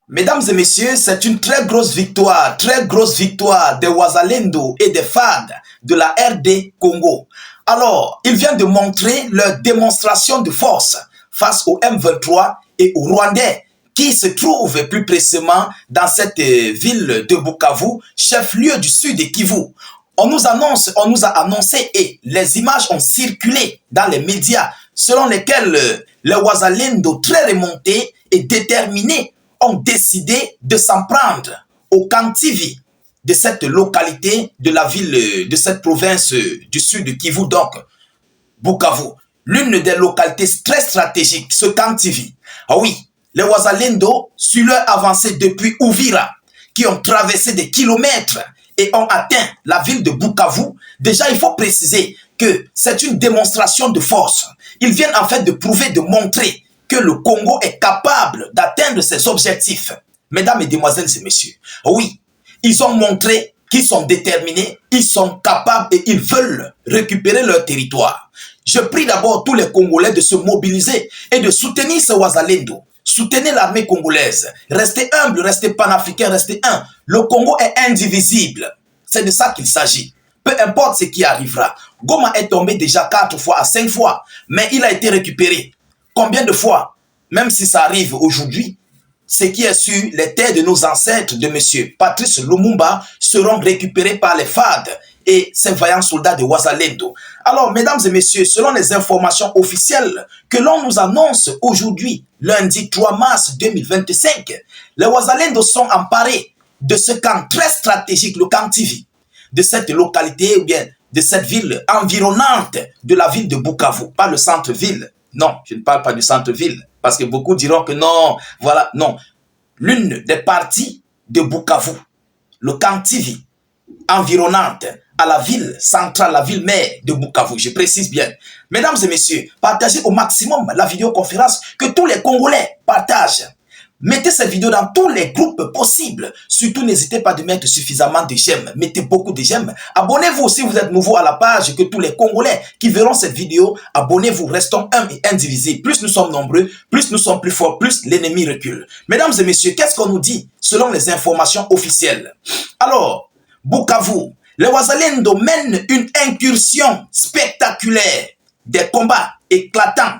Mesdames et messieurs, c'est une très grosse victoire des Wazalendo et des FAD de la RD Congo. Alors, ils viennent de montrer leur démonstration de force face au M23 et aux Rwandais qui se trouvent plus précisément dans cette ville de Bukavu, chef-lieu du sud de Kivu. On nous a annoncé et les images ont circulé dans les médias selon lesquelles les Wazalendo très remontés et déterminés ont décidé de s'en prendre au Kantivi de cette localité de la ville, de cette province du sud de Kivu, donc Bukavu. L'une des localités très stratégiques, ce Kantivi. Ah oui, les Wazalendo, sur leur avancée depuis Uvira, qui ont traversé des kilomètres et ont atteint la ville de Bukavu, déjà il faut préciser que c'est une démonstration de force. Ils viennent en fait de prouver, de montrer que le Congo est capable d'atteindre ses objectifs. Mesdames, mesdemoiselles et messieurs, oui, ils ont montré qu'ils sont déterminés, ils sont capables et ils veulent récupérer leur territoire. Je prie d'abord tous les Congolais de se mobiliser et de soutenir ce Wazalendo. Soutenez l'armée congolaise. Restez humble, restez panafricain, restez un. Le Congo est indivisible. C'est de ça qu'il s'agit. Peu importe ce qui arrivera. Goma est tombé déjà 4 fois à 5 fois, mais il a été récupéré. Combien de fois, même si ça arrive aujourd'hui, ce qui est sur les terres de nos ancêtres de M. Patrice Lumumba seront récupérés par les FAD et ces vaillants soldats de Wazalendo. Alors, mesdames et messieurs, selon les informations officielles que l'on nous annonce aujourd'hui, lundi 3 mars 2025, les Wazalendo sont emparés de ce camp très stratégique, le camp Tivi, de cette localité ou bien de cette ville environnante de la ville de Bukavu, pas le centre-ville. Non, je ne parle pas du centre-ville, parce que beaucoup diront que non, voilà, non. L'une des parties de Bukavu, le Kantivi, environnante à la ville centrale, la ville mère de Bukavu, je précise bien. Mesdames et messieurs, partagez au maximum la vidéoconférence, que tous les Congolais partagent. Mettez cette vidéo dans tous les groupes possibles. Surtout, n'hésitez pas de mettre suffisamment de j'aime. Mettez beaucoup de j'aime. Abonnez-vous si vous êtes nouveau à la page, que tous les Congolais qui verront cette vidéo, abonnez-vous. Restons un et indivisibles. Plus nous sommes nombreux, plus nous sommes plus forts, plus l'ennemi recule. Mesdames et messieurs, qu'est-ce qu'on nous dit selon les informations officielles? Alors, Bukavu, les Wazalendo mènent une incursion spectaculaire, des combats éclatants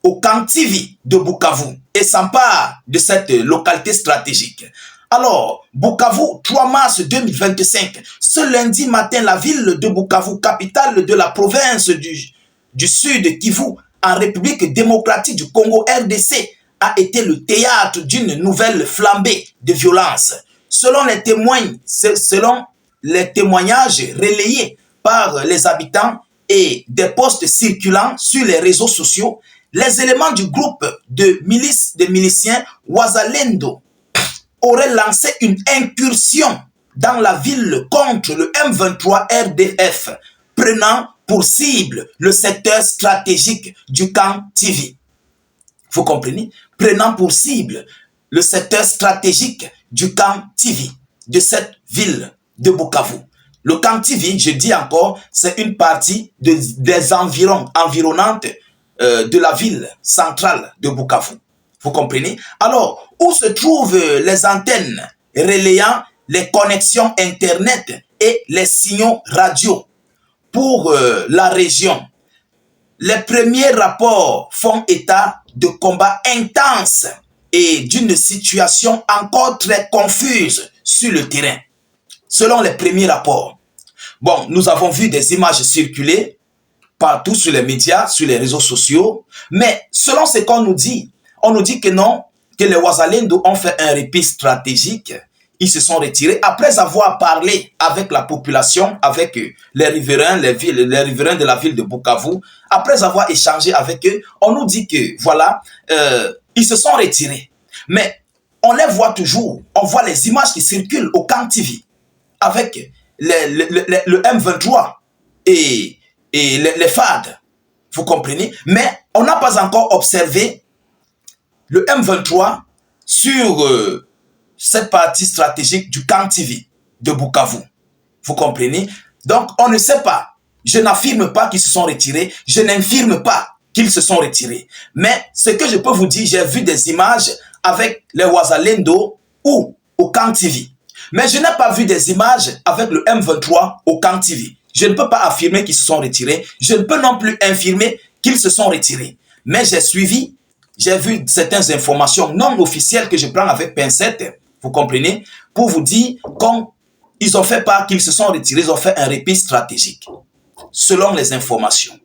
au Kantivi de Bukavu et s'empare de cette localité stratégique. Alors, Bukavu, 3 mars 2025, ce lundi matin, la ville de Bukavu, capitale de la province du sud Kivu, en République démocratique du Congo, RDC, a été le théâtre d'une nouvelle flambée de violence. Selon les témoignages relayés par les habitants et des posts circulant sur les réseaux sociaux, les éléments du groupe de miliciens Wazalendo auraient lancé une incursion dans la ville contre le M23 RDF, prenant pour cible le secteur stratégique du camp Tivi. Vous comprenez? Prenant pour cible le secteur stratégique du camp Tivi, de cette ville de Bukavu. Le camp Tivi, je dis encore, c'est une partie des environnantes de la ville centrale de Bukavu. Vous comprenez? Alors, où se trouvent les antennes relayant les connexions Internet et les signaux radio pour la région? Les premiers rapports font état de combats intenses et d'une situation encore très confuse sur le terrain. Selon les premiers rapports, bon, nous avons vu des images circuler partout sur les médias, sur les réseaux sociaux. Mais selon ce qu'on nous dit, on nous dit que non, que les Wazalendo ont fait un répit stratégique. Ils se sont retirés après avoir parlé avec la population, avec les riverains, les riverains de la ville de Bukavu. Après avoir échangé avec eux, on nous dit que voilà, ils se sont retirés. Mais on les voit toujours, on voit les images qui circulent au camp Tivi avec le M23 et les FAD, vous comprenez? Mais on n'a pas encore observé le M23 sur cette partie stratégique du camp Tivi de Bukavu. Vous comprenez? Donc, on ne sait pas. Je n'affirme pas qu'ils se sont retirés. Je n'infirme pas qu'ils se sont retirés. Mais ce que je peux vous dire, j'ai vu des images avec les Wazalendo ou au Camp TV. Mais je n'ai pas vu des images avec le M23 au Camp TV. Je ne peux pas affirmer qu'ils se sont retirés. Je ne peux non plus infirmer qu'ils se sont retirés. Mais j'ai vu certaines informations non officielles que je prends avec pincette, vous comprenez, pour vous dire qu'ils ont fait part qu'ils se sont retirés, ils ont fait un répit stratégique, selon les informations.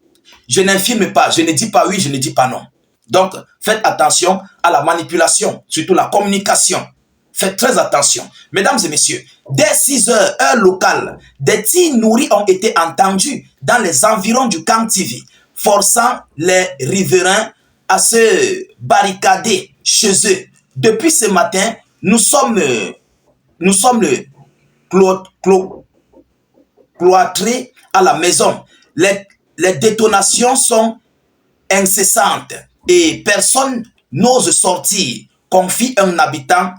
Je n'infirme pas, je ne dis pas oui, je ne dis pas non. Donc, faites attention à la manipulation, surtout la communication. Faites très attention. Mesdames et messieurs, dès 6 heures, heure locale, des tirs nourris ont été entendus dans les environs du Camp TV, forçant les riverains à se barricader chez eux. Depuis ce matin, nous sommes cloîtrés à la maison. Les détonations sont incessantes et personne n'ose sortir, confie un habitant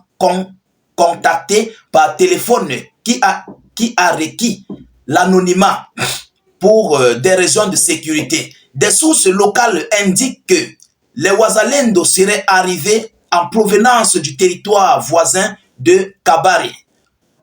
contacté par téléphone qui a requis l'anonymat pour des raisons de sécurité. Des sources locales indiquent que les Wazalendo seraient arrivés en provenance du territoire voisin de Kabare,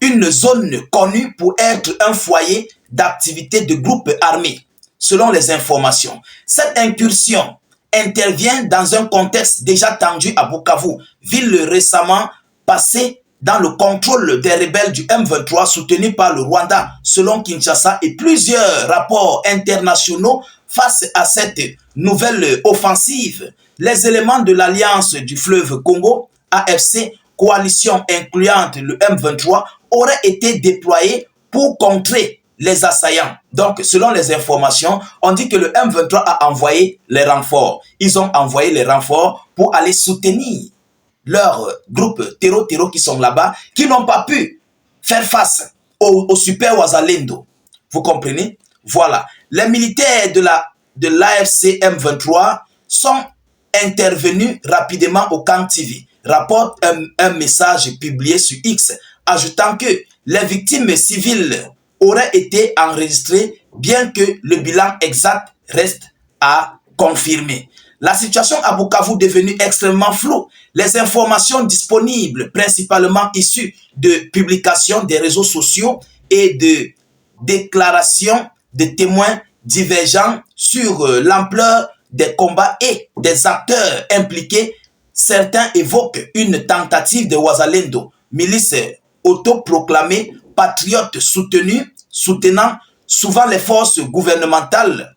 une zone connue pour être un foyer d'activité de groupes armés. Selon les informations, cette incursion intervient dans un contexte déjà tendu à Bukavu, ville récemment passée dans le contrôle des rebelles du M23 soutenus par le Rwanda, selon Kinshasa, et plusieurs rapports internationaux. Face à cette nouvelle offensive, les éléments de l'Alliance du fleuve Congo, AFC, coalition incluant le M23, auraient été déployés pour contrer les assaillants. Donc, selon les informations, on dit que le M23 a envoyé les renforts. Ils ont envoyé les renforts pour aller soutenir leurs groupes terreau qui sont là-bas, qui n'ont pas pu faire face au super Wazalendo. Vous comprenez? Voilà. Les militaires de l'AFC M23 sont intervenus rapidement au Camp TV, rapporte un message publié sur X, ajoutant que les victimes civiles auraient été enregistrées, bien que le bilan exact reste à confirmer. La situation à Bukavu est devenue extrêmement floue. Les informations disponibles, principalement issues de publications des réseaux sociaux et de déclarations de témoins divergents sur l'ampleur des combats et des acteurs impliqués, certains évoquent une tentative de Wazalendo, milice autoproclamée, patriote soutenant souvent les forces gouvernementales,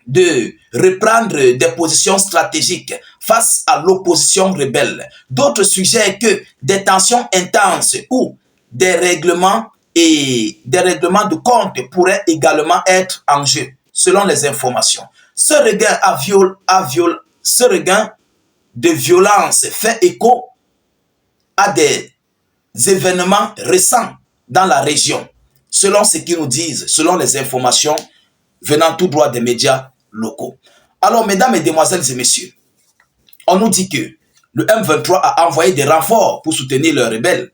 de reprendre des positions stratégiques face à l'opposition rebelle. D'autres suggèrent que des tensions intenses ou des règlements de compte pourraient également être en jeu, selon les informations. Ce regain de violence fait écho à des événements récents dans la région, selon ce qu'ils nous disent, selon les informations venant tout droit des médias locaux. Alors, mesdames, mesdemoiselles et messieurs, on nous dit que le M23 a envoyé des renforts pour soutenir les rebelles.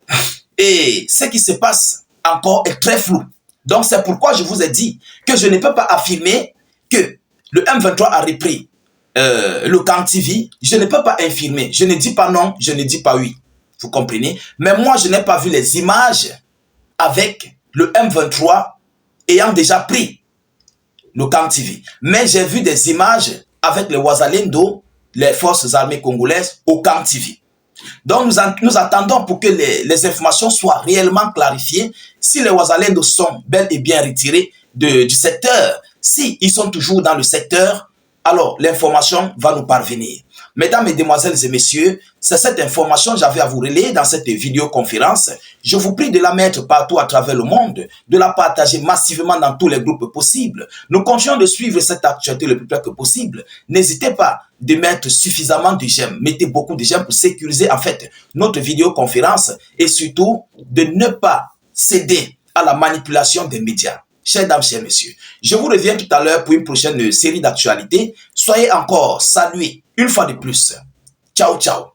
Et ce qui se passe encore est très flou. Donc, c'est pourquoi je vous ai dit que je ne peux pas affirmer que le M23 a repris le Camp TV. Je ne peux pas infirmer. Je ne dis pas non, je ne dis pas oui. Vous comprenez? Mais moi, je n'ai pas vu les images avec le M23 ayant déjà pris le Camp TV. Mais j'ai vu des images avec les Wazalendo, les forces armées congolaises, au Camp TV. Donc nous attendons pour que les informations soient réellement clarifiées. Si les Wazalendo sont bel et bien retirés du secteur, si ils sont toujours dans le secteur, alors l'information va nous parvenir. Mesdames, mesdemoiselles et messieurs, c'est cette information que j'avais à vous relayer dans cette vidéoconférence. Je vous prie de la mettre partout à travers le monde, de la partager massivement dans tous les groupes possibles. Nous continuons de suivre cette actualité le plus près que possible. N'hésitez pas de mettre suffisamment de j'aime. Mettez beaucoup de j'aime pour sécuriser en fait notre vidéoconférence et surtout de ne pas céder à la manipulation des médias. Chers dames, chers messieurs, je vous reviens tout à l'heure pour une prochaine série d'actualités. Soyez encore salués une fois de plus. Ciao, ciao.